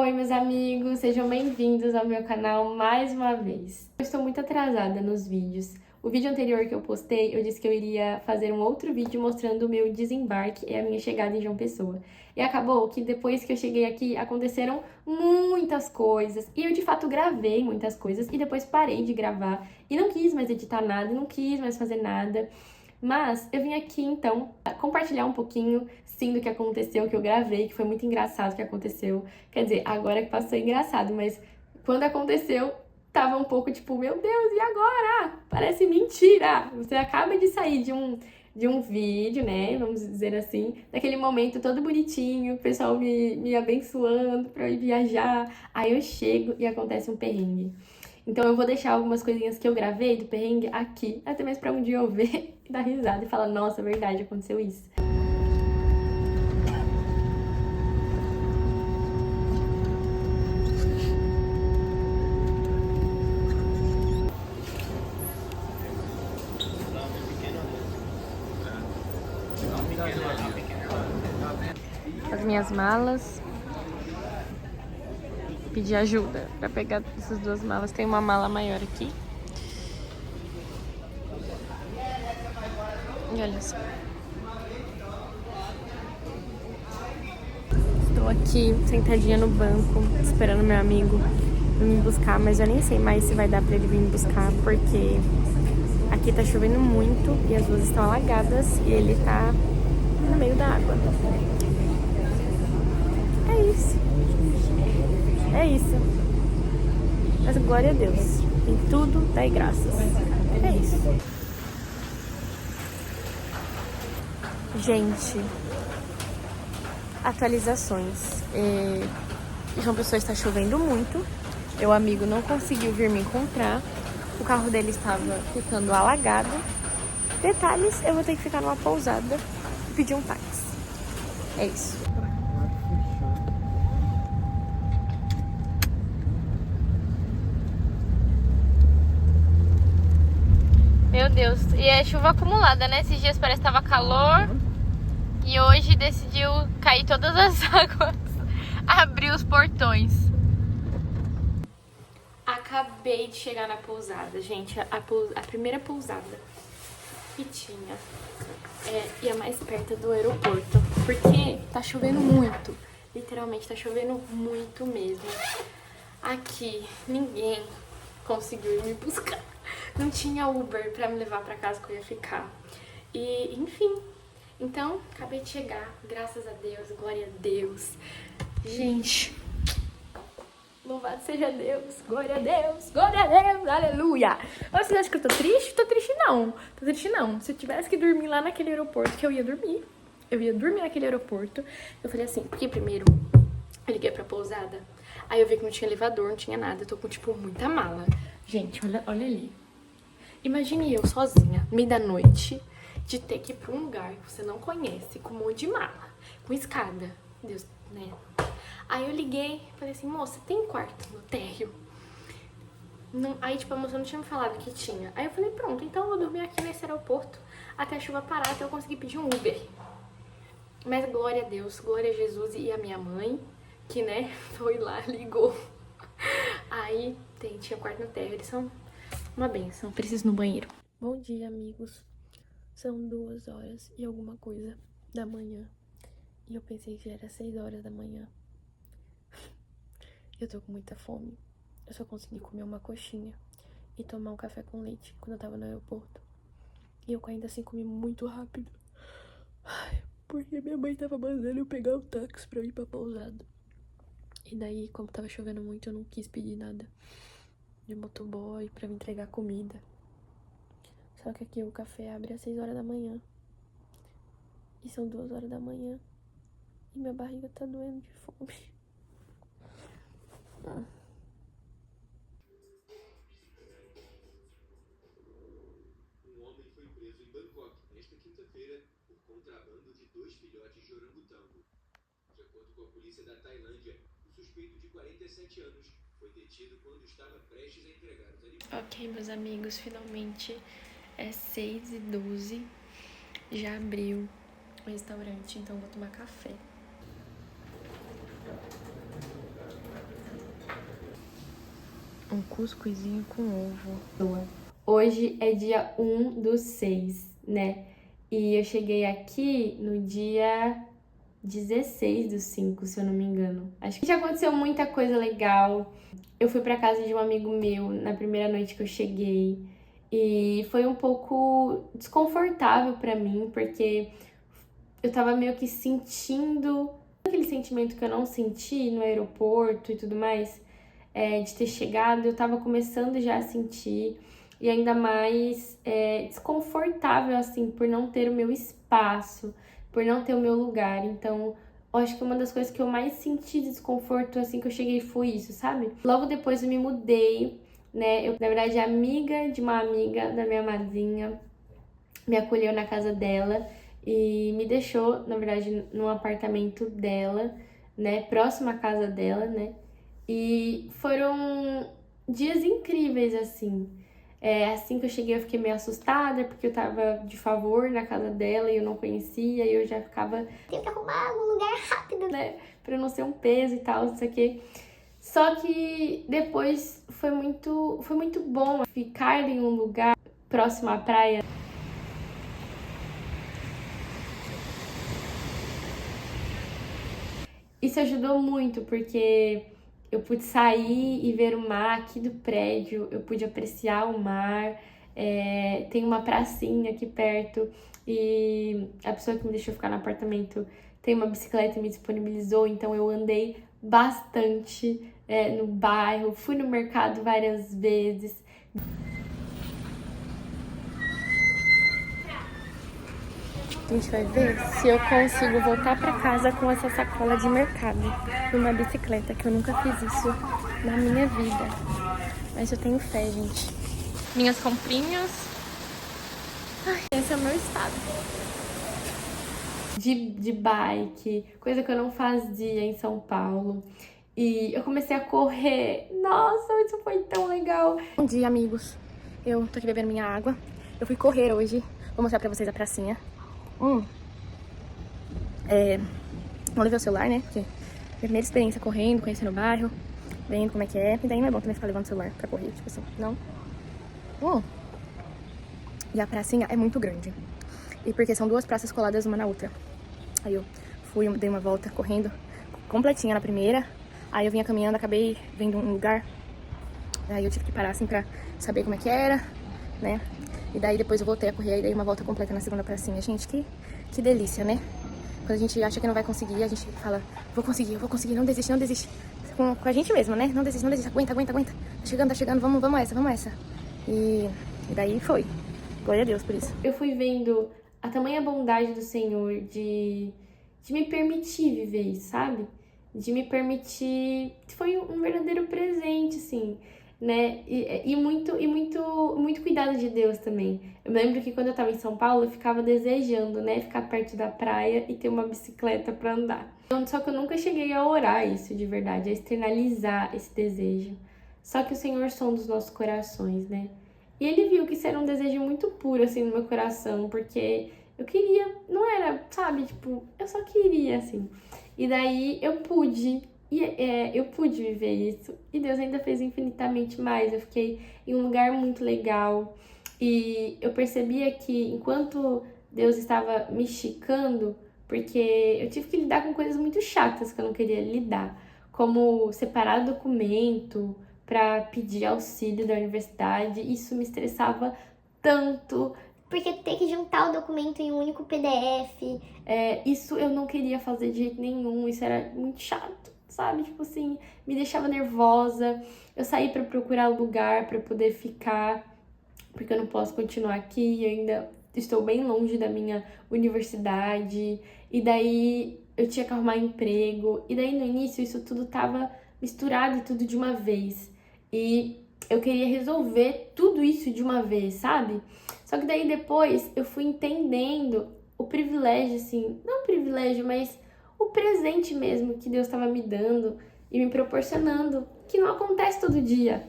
Oi, meus amigos, sejam bem-vindos ao meu canal mais uma vez. Eu estou muito atrasada nos vídeos. O vídeo anterior que eu postei, eu disse que eu iria fazer um outro vídeo mostrando o meu desembarque e a minha chegada em João Pessoa. E acabou que depois que eu cheguei aqui, aconteceram muitas coisas. E eu, de fato, gravei muitas coisas e depois parei de gravar. E não quis mais editar nada, não quis mais fazer nada. Mas eu vim aqui, então, compartilhar um pouquinho, sim, do que aconteceu, que eu gravei, que foi muito engraçado o que aconteceu. Quer dizer, agora que passou engraçado, mas quando aconteceu, tava um pouco tipo, meu Deus, e agora? Parece mentira! Você acaba de sair de um vídeo, né, vamos dizer assim, daquele momento todo bonitinho, o pessoal me abençoando pra eu ir viajar. Aí eu chego e acontece um perrengue. Então eu vou deixar algumas coisinhas que eu gravei do perrengue aqui, até mesmo pra um dia eu ver e dar risada e falar, nossa, verdade, aconteceu isso. As minhas malas. Pedir ajuda pra pegar essas duas malas. Tem uma mala maior aqui. E olha só. Estou aqui sentadinha no banco, esperando meu amigo vir me buscar, mas eu nem sei mais se vai dar pra ele vir me buscar, porque aqui tá chovendo muito e as ruas estão alagadas e ele tá no meio da água. É isso. É isso. Mas glória a Deus. Em tudo dai graças. É isso. Gente, atualizações. João Pessoa está chovendo muito. Meu amigo não conseguiu vir me encontrar. O carro dele estava ficando alagado. Detalhes, eu vou ter que ficar numa pousada e pedir um táxi. É isso. Meu Deus, e é chuva acumulada, né? Esses dias parece que tava calor e hoje decidiu cair todas as águas, abrir os portões. Acabei de chegar na pousada, gente, a primeira pousada que tinha e a mais perto do aeroporto, porque tá chovendo muito, literalmente tá chovendo muito mesmo. Aqui ninguém conseguiu ir me buscar. Não tinha Uber pra me levar pra casa que eu ia ficar. E, enfim. Então, acabei de chegar. Graças a Deus, glória a Deus. Gente, louvado seja Deus, glória a Deus, glória a Deus, aleluia. Você acha que eu tô triste? Tô triste não. Tô triste não. Se eu tivesse que dormir lá naquele aeroporto, que eu ia dormir. Eu ia dormir naquele aeroporto. Eu falei assim, porque primeiro eu liguei pra pousada. Aí eu vi que não tinha elevador, não tinha nada. Eu tô com, tipo, muita mala. Gente, olha ali. Imagine eu sozinha, meio da noite, de ter que ir pra um lugar que você não conhece, com um monte de mala, com escada. Deus, né? Aí eu liguei, falei assim, moça, tem quarto no térreo? Não, aí, tipo, a moça não tinha me falado que tinha. Aí eu falei, pronto, então eu vou dormir aqui nesse aeroporto até a chuva parar, até eu conseguir pedir um Uber. Mas glória a Deus, glória a Jesus e a minha mãe, que, né, foi lá, ligou. Aí tinha quarto no térreo, eles são uma benção. Preciso ir no banheiro. Bom dia, amigos. São 2h e alguma coisa da manhã. E eu pensei que já era 6h da manhã. Eu tô com muita fome. Eu só consegui comer uma coxinha e tomar um café com leite quando eu tava no aeroporto. E eu ainda assim comi muito rápido. Porque minha mãe tava mandando eu pegar o táxi pra ir pra pousada. E daí, como tava chovendo muito, eu não quis pedir nada de motoboy pra me entregar comida. Só que aqui o café abre às 6h da manhã. E são 2h da manhã. E minha barriga tá doendo de fome. Um homem foi preso em Bangkok nesta quinta-feira por contrabando de 2 filhotes de orangotango. De acordo com a polícia da Tailândia, o suspeito de 47 anos foi detido quando estava prestes a entregar os alimentos. Ok, meus amigos, finalmente é 6h12. Já abriu o restaurante, então vou tomar café. Um cuscuzinho com ovo. Hoje é dia 1/6, né? E eu cheguei aqui no dia 16/5, se eu não me engano. Acho que já aconteceu muita coisa legal. Eu fui pra casa de um amigo meu na primeira noite que eu cheguei. E foi um pouco desconfortável pra mim, porque eu tava meio que sentindo aquele sentimento que eu não senti no aeroporto e tudo mais, de ter chegado. Eu tava começando já a sentir, e ainda mais desconfortável, assim, por não ter o meu espaço, por não ter o meu lugar. Então, eu acho que uma das coisas que eu mais senti de desconforto, assim, que eu cheguei foi isso, sabe? Logo depois eu me mudei, né? Eu, na verdade, a amiga de uma amiga da minha madrinha me acolheu na casa dela e me deixou, na verdade, no apartamento dela, né? Próximo à casa dela, né? E foram dias incríveis, assim. Assim que eu cheguei, eu fiquei meio assustada, porque eu tava de favor na casa dela e eu não conhecia, e eu já ficava... Tenho que arrumar um lugar rápido, né? Pra eu não ser um peso e tal, não sei o quê. Só que depois foi muito bom ficar em um lugar próximo à praia. Isso ajudou muito, porque eu pude sair e ver o mar aqui do prédio, eu pude apreciar o mar, tem uma pracinha aqui perto e a pessoa que me deixou ficar no apartamento tem uma bicicleta e me disponibilizou, então eu andei bastante no bairro, fui no mercado várias vezes. A gente vai ver se eu consigo voltar pra casa com essa sacola de mercado numa bicicleta, que eu nunca fiz isso na minha vida. Mas eu tenho fé, gente. Minhas comprinhas. Ai, esse é o meu estado. De bike, coisa que eu não fazia em São Paulo. E eu comecei a correr. Nossa, isso foi tão legal. Bom dia, amigos. Eu tô aqui bebendo minha água. Eu fui correr hoje. Vou mostrar pra vocês a pracinha. Não levei o celular, né? Porque minha primeira experiência correndo, conhecendo o bairro, vendo como é que é. E daí não é bom também ficar levando o celular pra correr, tipo assim, não. E a pracinha é muito grande. E porque são duas praças coladas uma na outra. Aí eu dei uma volta correndo, completinha na primeira. Aí eu vinha caminhando, acabei vendo um lugar. Aí eu tive que parar assim pra saber como é que era, né? E daí depois eu voltei a correr, aí dei uma volta completa na segunda pracinha. Gente, que delícia, né? Quando a gente acha que não vai conseguir, a gente fala, vou conseguir, não desiste, não desiste. Com a gente mesma, né? Não desiste, aguenta. Tá chegando, vamos essa. E daí foi. Glória a Deus por isso. Eu fui vendo a tamanha bondade do Senhor de me permitir viver isso, sabe? De me permitir... Foi um verdadeiro presente, assim, né? E muito cuidado de Deus também. Eu me lembro que quando eu tava em São Paulo, eu ficava desejando, né? Ficar perto da praia e ter uma bicicleta pra andar. Só que eu nunca cheguei a orar isso de verdade, a externalizar esse desejo. Só que o Senhor sonda os nossos corações, né? E Ele viu que isso era um desejo muito puro, assim, no meu coração, porque eu queria, não era, sabe? Tipo, eu só queria, assim. E daí eu pude viver isso. E Deus ainda fez infinitamente mais. Eu fiquei em um lugar muito legal. E eu percebia que enquanto Deus estava me esticando, porque eu tive que lidar com coisas muito chatas que eu não queria lidar, como separar documento para pedir auxílio da universidade. Isso me estressava tanto. Porque ter que juntar o documento em um único PDF. Isso eu não queria fazer de jeito nenhum, isso era muito chato, sabe? Tipo assim, me deixava nervosa. Eu saí pra procurar lugar pra poder ficar, porque eu não posso continuar aqui, eu ainda estou bem longe da minha universidade. E daí eu tinha que arrumar emprego. E daí no início isso tudo tava misturado e tudo de uma vez. E eu queria resolver tudo isso de uma vez, sabe? Só que daí depois eu fui entendendo o privilégio, assim, não o privilégio, mas o presente mesmo que Deus estava me dando e me proporcionando, que não acontece todo dia.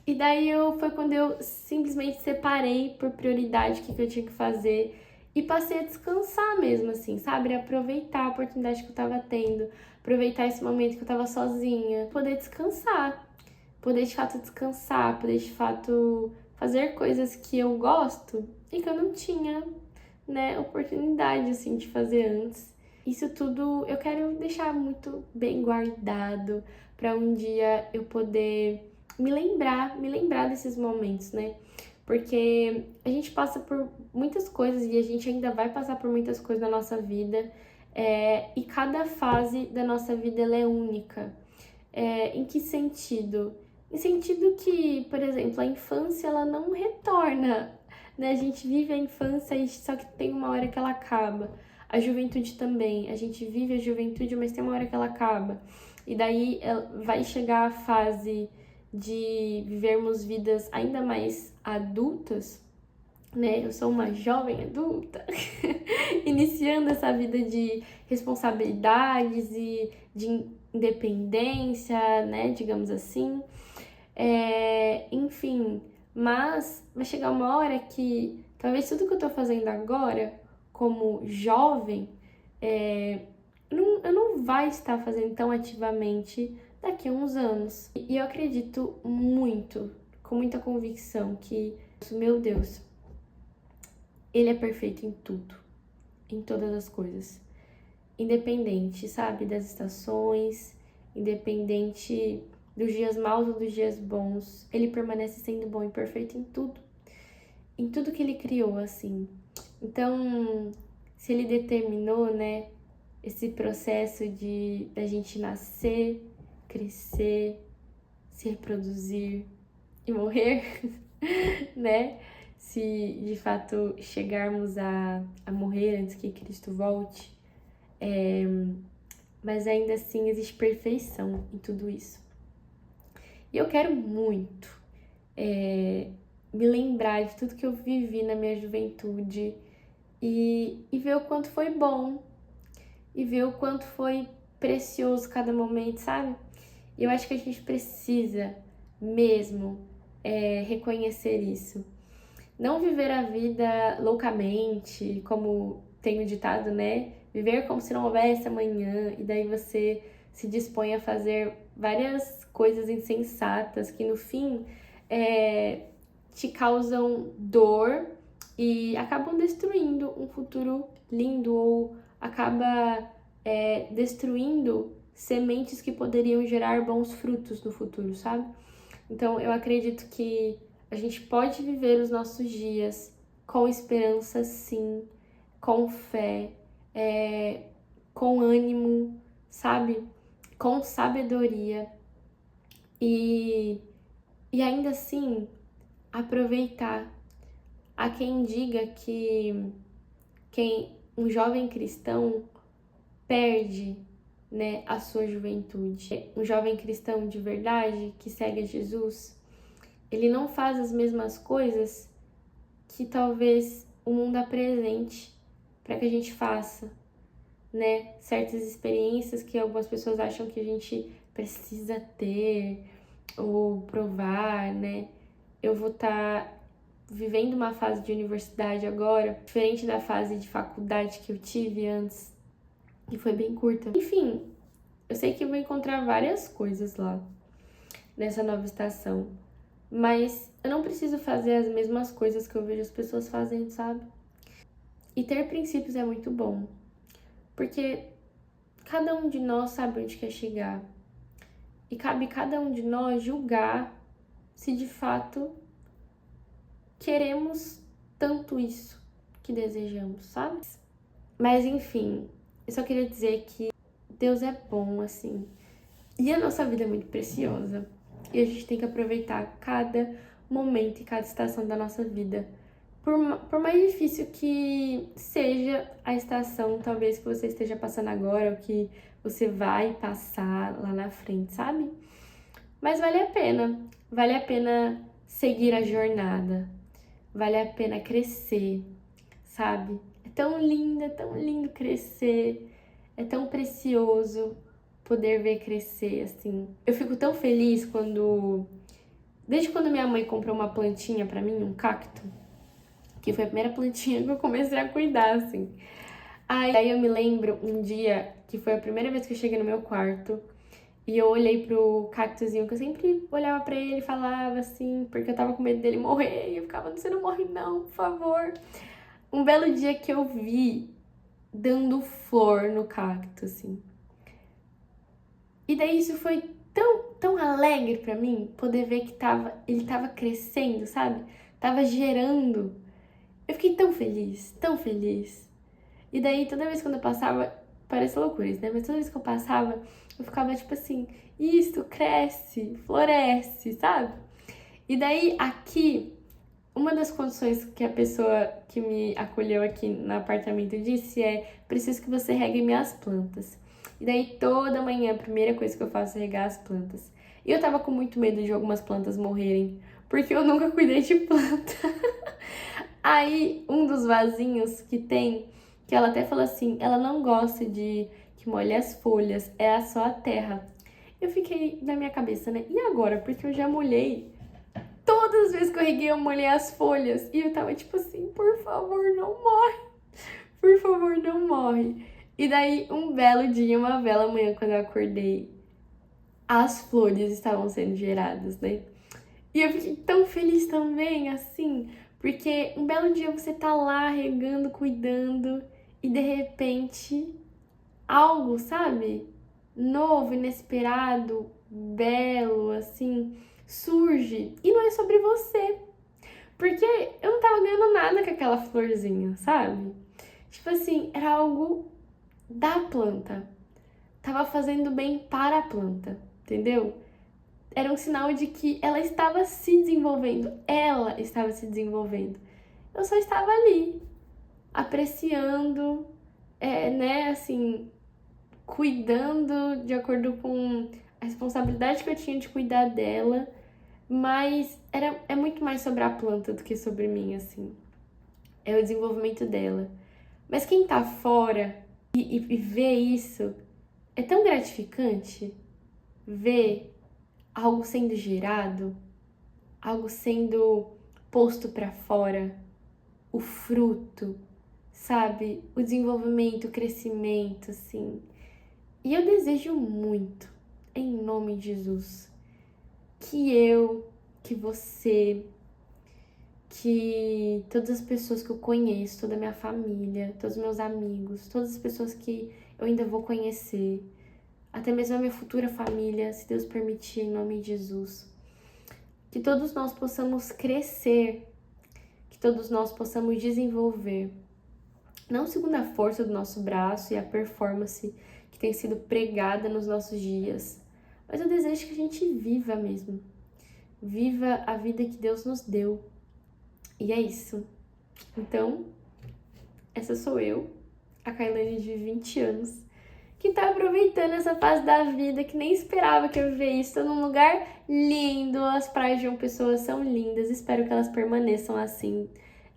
E daí foi quando eu simplesmente separei por prioridade o que eu tinha que fazer e passei a descansar mesmo, assim, sabe? Aproveitar a oportunidade que eu tava tendo, aproveitar esse momento que eu tava sozinha, poder descansar, poder de fato descansar, poder de fato fazer coisas que eu gosto e que eu não tinha, né, oportunidade, assim, de fazer antes. Isso tudo eu quero deixar muito bem guardado para um dia eu poder me lembrar desses momentos, né? Porque a gente passa por muitas coisas e a gente ainda vai passar por muitas coisas na nossa vida, e cada fase da nossa vida ela é única. Em que sentido? Em sentido que, por exemplo, a infância ela não retorna, né? A gente vive a infância e só que tem uma hora que ela acaba. A juventude também, a gente vive a juventude, mas tem uma hora que ela acaba. E daí vai chegar a fase de vivermos vidas ainda mais adultas, né? Eu sou uma jovem adulta, iniciando essa vida de responsabilidades e de independência, né? Digamos assim. Enfim, mas vai chegar uma hora que talvez tudo que eu tô fazendo agora, como jovem, eu não vai estar fazendo tão ativamente daqui a uns anos. E eu acredito muito, com muita convicção, que, meu Deus, Ele é perfeito em tudo, em todas as coisas. Independente, sabe, das estações, independente dos dias maus ou dos dias bons, Ele permanece sendo bom e perfeito em tudo que Ele criou, assim. Então, se Ele determinou, né, esse processo da gente nascer, crescer, se reproduzir e morrer, né? Se de fato chegarmos a morrer antes que Cristo volte, mas ainda assim existe perfeição em tudo isso. E eu quero muito me lembrar de tudo que eu vivi na minha juventude e ver o quanto foi bom e ver o quanto foi precioso cada momento, sabe? E eu acho que a gente precisa mesmo reconhecer isso. Não viver a vida loucamente, como tem o ditado, né? Viver como se não houvesse amanhã, e daí você se dispõe a fazer várias coisas insensatas que no fim te causam dor e acabam destruindo um futuro lindo ou acaba destruindo sementes que poderiam gerar bons frutos no futuro, sabe? Então eu acredito que a gente pode viver os nossos dias com esperança, sim, com fé, com ânimo, sabe? Com sabedoria e ainda assim aproveitar. Há quem diga que um jovem cristão perde, né, a sua juventude. Um jovem cristão de verdade que segue a Jesus, ele não faz as mesmas coisas que talvez o mundo apresente para que a gente faça, né? Certas experiências que algumas pessoas acham que a gente precisa ter ou provar, né? Eu vou estar vivendo uma fase de universidade agora, diferente da fase de faculdade que eu tive antes, que foi bem curta. Enfim, eu sei que eu vou encontrar várias coisas lá nessa nova estação, mas eu não preciso fazer as mesmas coisas que eu vejo as pessoas fazendo, sabe? E ter princípios é muito bom, porque cada um de nós sabe onde quer chegar. E cabe cada um de nós julgar se de fato queremos tanto isso que desejamos, sabe? Mas enfim, eu só queria dizer que Deus é bom, assim. E a nossa vida é muito preciosa. E a gente tem que aproveitar cada momento e cada estação da nossa vida. Por mais difícil que seja a estação, talvez, que você esteja passando agora, ou que você vai passar lá na frente, sabe? Mas vale a pena. Vale a pena seguir a jornada. Vale a pena crescer, sabe? É tão lindo crescer. É tão precioso poder ver crescer, assim. Eu fico tão feliz desde quando minha mãe comprou uma plantinha pra mim, um cacto, que foi a primeira plantinha que eu comecei a cuidar, assim. Aí eu me lembro um dia que foi a primeira vez que eu cheguei no meu quarto E eu olhei pro cactuzinho, que eu sempre olhava pra ele e falava assim, porque eu tava com medo dele morrer. E eu ficava, você não morre não, por favor. Um belo dia que eu vi dando flor no cacto, assim. E daí isso foi tão alegre pra mim, poder ver que ele tava crescendo, sabe? Tava gerando. Eu fiquei tão feliz, tão feliz. E daí, toda vez quando eu passava, parece loucura isso, né? Mas toda vez que eu passava, eu ficava tipo assim, isso, cresce, floresce, sabe? E daí, aqui, uma das condições que a pessoa que me acolheu aqui no apartamento disse é: preciso que você regue minhas plantas. E daí, toda manhã, a primeira coisa que eu faço é regar as plantas. E eu tava com muito medo de algumas plantas morrerem, porque eu nunca cuidei de planta. Aí, um dos vasinhos que tem, que ela até falou assim, ela não gosta de que molhe as folhas, é só a terra. Eu fiquei na minha cabeça, né? E agora? Porque eu já molhei. Todas as vezes que eu reguei, eu molhei as folhas. E eu tava tipo assim, por favor, não morre. Por favor, não morre. E daí, um belo dia, uma bela manhã, quando eu acordei, as flores estavam sendo geradas, né? E eu fiquei tão feliz também, assim, porque um belo dia você tá lá regando, cuidando, e de repente, algo, sabe? Novo, inesperado, belo, assim, surge. E não é sobre você. Porque eu não tava ganhando nada com aquela florzinha, sabe? Tipo assim, era algo da planta. Tava fazendo bem para a planta, entendeu? Era um sinal de que ela estava se desenvolvendo. Ela estava se desenvolvendo. Eu só estava ali, apreciando, né, assim, cuidando de acordo com a responsabilidade que eu tinha de cuidar dela. Mas é muito mais sobre a planta do que sobre mim, assim. É o desenvolvimento dela. Mas quem tá fora e vê isso, é tão gratificante ver algo sendo gerado, algo sendo posto pra fora, o fruto, sabe? O desenvolvimento, o crescimento, assim. E eu desejo muito, em nome de Jesus, que você, que todas as pessoas que eu conheço, toda a minha família, todos os meus amigos, todas as pessoas que eu ainda vou conhecer, até mesmo a minha futura família, se Deus permitir, em nome de Jesus, que todos nós possamos crescer, que todos nós possamos desenvolver, não segundo a força do nosso braço e a performance que tem sido pregada nos nossos dias, mas eu desejo que a gente viva mesmo, viva a vida que Deus nos deu. E é isso. Então, essa sou eu, a Kailane de 20 anos, que tá aproveitando essa fase da vida, que nem esperava que eu vivesse isso. Tô num lugar lindo, as praias de João Pessoa são lindas, espero que elas permaneçam assim,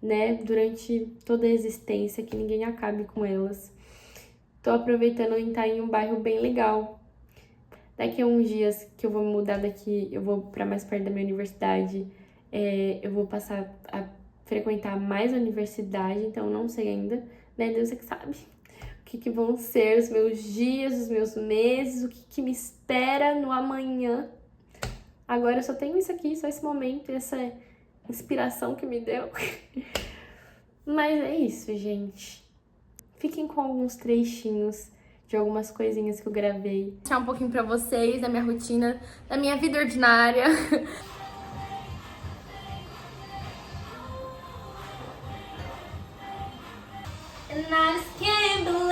né, durante toda a existência, que ninguém acabe com elas. Tô aproveitando em estar em um bairro bem legal. Daqui a uns dias que eu vou mudar daqui, eu vou pra mais perto da minha universidade, eu vou passar a frequentar mais a universidade, então não sei ainda, né, Deus é que sabe o que vão ser os meus dias, os meus meses, o que me espera no amanhã. Agora eu só tenho isso aqui, só esse momento, essa inspiração que me deu. Mas é isso, gente. Fiquem com alguns trechinhos de algumas coisinhas que eu gravei. Vou mostrar um pouquinho pra vocês da minha rotina, da minha vida ordinária. And I just can't believe